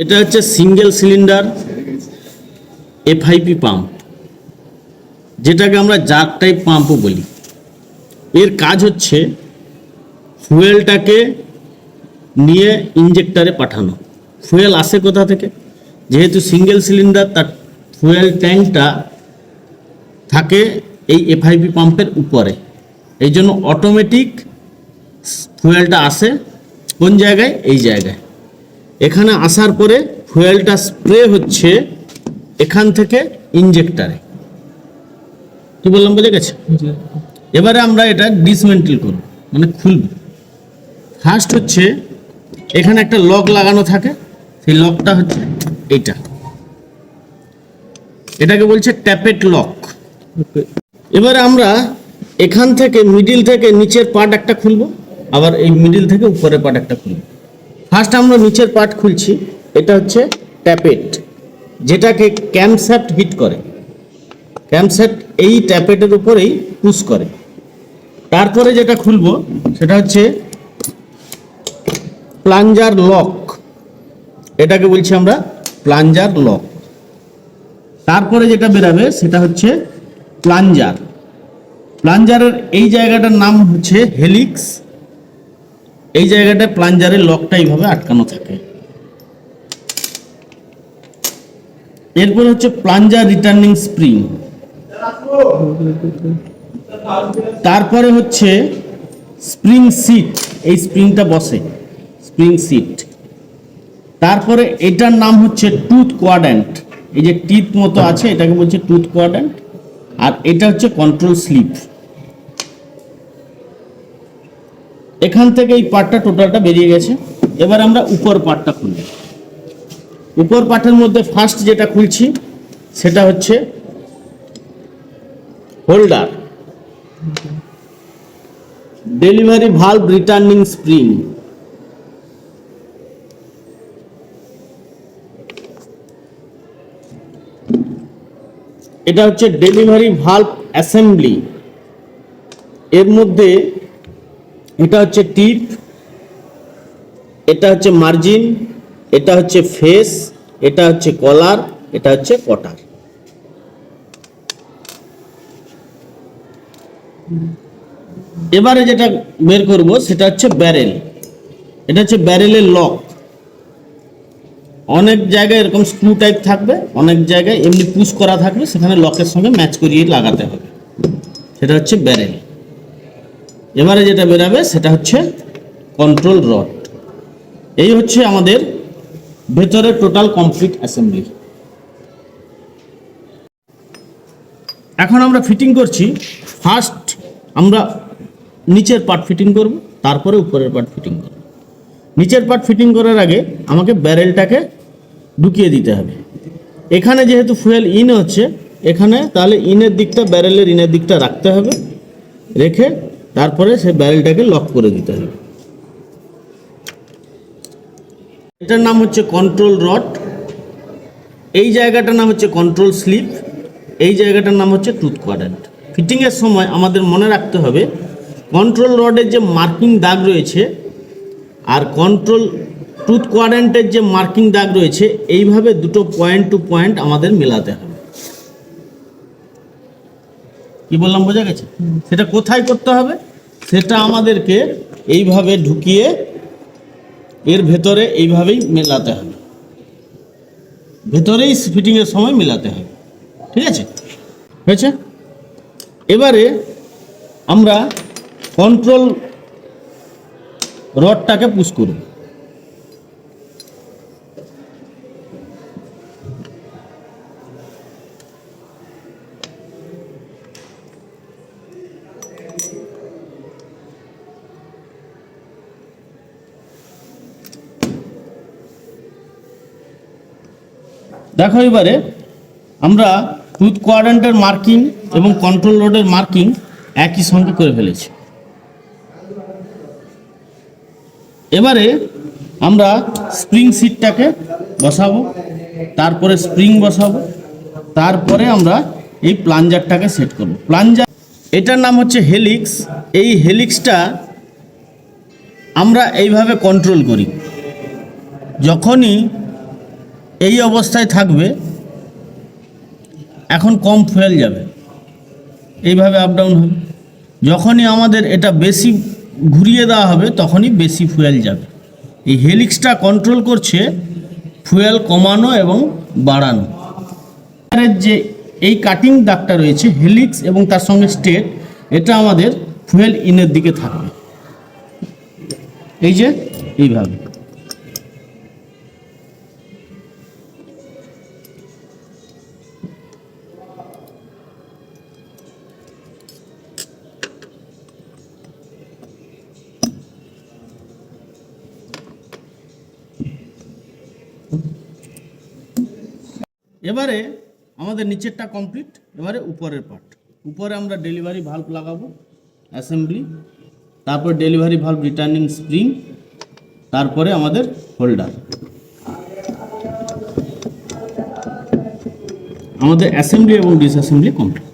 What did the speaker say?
এটা হচ্ছে single cylinder FIP pump, যেটাকে আমরা জাগ টাইপ পাম্পও বলি। এর কাজ হচ্ছে ফুয়েলটাকে নিয়ে ইঞ্জেক্টরে পাঠানো। ফুয়েল আসে কোথা থেকে? যেহেতু সিঙ্গেল সিলিন্ডার, তার ফুয়েল ট্যাঙ্কটা থাকে এই এফআইপি পাম্পের উপরে, এই জন্য অটোমেটিক ফুয়েলটা আসে কোন জায়গায়? এই জায়গায়। এখানে আসার পরে ফুয়েলটা স্প্রে হচ্ছে এখান থেকে ইঞ্জেক্টরে। কি বললাম, বুঝে গেছে? এবারে আমরা এটা ডিসমেন্টেল করব, মানে খুলব। ফার্স্ট হচ্ছে এখানে একটা লক লাগানো থাকে, সেই লকটা হচ্ছে এটা, এটাকে বলছে ট্যাপেট লক। এবারে আমরা এখান থেকে মিডিল থেকে নিচের পার্ট একটা খুলব, আবার এই মিডিল থেকে উপরের পার্ট একটা খুলব। ফার্স্ট আমরা নিচের পার্ট খুলছি, এটা হচ্ছে ট্যাপেট, যেটাকে ক্যামশ্যাফট হিট করে। ক্যামশ্যাফট এই ট্যাপেটের উপরেই পুশ করে। তারপরে যেটা খুলব সেটা হচ্ছে প্লাঞ্জার লক, এটাকে বলছি আমরা প্লাঞ্জার লক। তারপরে যেটা বেরাবে সেটা হচ্ছে প্লাঞ্জার। প্লাঞ্জারের এই জায়গাটার নাম হচ্ছে হেলিক্স। এই জায়গাটায় প্লাঞ্জারের লকটা এইভাবে আটকানো থাকে। এরপর হচ্ছে প্লাঞ্জার রিটার্নিং স্প্রিং। তারপরে হচ্ছে স্প্রিং সিট, এই স্প্রিংটা বসে, স্প্রিং সিট। তারপরে এটার নাম হচ্ছে টুথ কোয়াড্র্যান্ট, এই যে টিথ মতো আছে এটাকে বলছে টুথ কোয়াড্র্যান্ট। আর এটা হচ্ছে কন্ট্রোল স্লিপ। এখান থেকে এই পার্টটা টোটালটা বেরিয়ে গেছে। এবার আমরা উপর পার্টটা খুলব। উপর পার্টের মধ্যে ফার্স্ট যেটা খুলছি সেটা হচ্ছে holder, delivery valve returning spring. এটা হচ্ছে ডেলিভারি ভালভ অ্যাসেম্বলি। এর মধ্যে এটা হচ্ছে টিপ, এটা হচ্ছে মার্জিন, এটা হচ্ছে ফেস, এটা হচ্ছে কলার, এটা হচ্ছে কটার। এবারে যেটা বের করব সেটা হচ্ছে ব্যারেল। এটা হচ্ছে ব্যারেলের লক। অনেক জায়গায় এরকম স্ক্রু টাইপ থাকবে, অনেক জায়গায় এমনি পুশ করা থাকবে, সেখানে লকের সঙ্গে ম্যাচ করিয়ে লাগাতে হবে। সেটা হচ্ছে ব্যারেল। এবারে যেটা বেরাবে সেটা হচ্ছে কন্ট্রোল রড। এই হচ্ছে আমাদের ভেতরে টোটাল কমপ্লিট অ্যাসেম্বলি। এখন আমরা ফিটিং করছি। ফার্স্ট আমরা নিচের পার্ট ফিটিং করব, তারপরে উপরের পার্ট ফিটিং করব। নিচের পার্ট ফিটিং করার আগে আমাকে ব্যারেলটাকে ঢুকিয়ে দিতে হবে। এখানে যেহেতু ফুয়েল ইন হচ্ছে এখানে, তাহলে ইনের দিকটা, ব্যারেলের ইনের দিকটা রাখতে হবে, রেখে তারপরে সেই ব্যারেলটাকে লক করে দিতে হবে। এটার নাম হচ্ছে কন্ট্রোল রড, এই জায়গাটার নাম হচ্ছে কন্ট্রোল স্লিপ, এই জায়গাটার নাম হচ্ছে টুথ কোয়াড্র্যান্ট। ফিটিংয়ের সময় আমাদের মনে রাখতে হবে কন্ট্রোল রডের যে মার্কিং দাগ রয়েছে আর কন্ট্রোল টুথ কোয়াড্র্যান্টের যে মার্কিং দাগ রয়েছে, এইভাবে দুটো পয়েন্ট টু পয়েন্ট আমাদের মেলাতে হবে। কি বললাম, বোঝা গেছে? সেটা কোথায় করতে হবে? সেটা আমাদেরকে এইভাবে ঢুকিয়ে এর ভেতরে এইভাবেই মেলাতে হবে, ভেতরেই ফিটিংয়ের সময় মেলাতে হবে। ঠিক আছে, হয়েছে? এবারে আমরা কন্ট্রোল রডটাকে পুশ করব। দেখো এবারে আমরা টুথ কোয়াড্র্যান্টের মার্কিং এবং কন্ট্রোল রডের মার্কিং একই সঙ্গে করে ফেলেছি। এবারে আমরা স্প্রিং সিটটাকে বসাবো, তারপরে স্প্রিং বসাবো, তারপরে আমরা এই প্লাঞ্জারটাকে সেট করব। প্লাঞ্জার, এটার নাম হচ্ছে হেলিক্স। এই হেলিক্সটা আমরা এইভাবে কন্ট্রোল করি। যখনই এই অবস্থায় থাকবে, এখন কম ফুয়েল যাবে, এইভাবে আপ ডাউন হবে। যখনই আমাদের এটা বেশি ঘুরিয়ে দেওয়া হবে তখনই বেশি ফুয়েল যাবে। এই হেলিক্সটা কন্ট্রোল করছে ফুয়েল কমানো এবং বাড়ানো। এর যে এই কাটিং দাগটা রয়েছে হেলিক্স এবং তার সঙ্গে স্টেট, এটা আমাদের ফুয়েল ইনের দিকে থাকবে, এই যে এইভাবে। এবারে আমাদের নিচেরটা কমপ্লিট, এবারে উপরের পার্ট। উপরে আমরা ডেলিভারি ভাল্ব লাগাবো, অ্যাসেম্বলি, তারপর ডেলিভারি ভাল্ব রিটার্নিং স্প্রিং, তারপরে আমাদের হোল্ডার। আমাদের অ্যাসেম্বলি এবং ডিসঅ্যাসেম্বলি কমপ্লিট।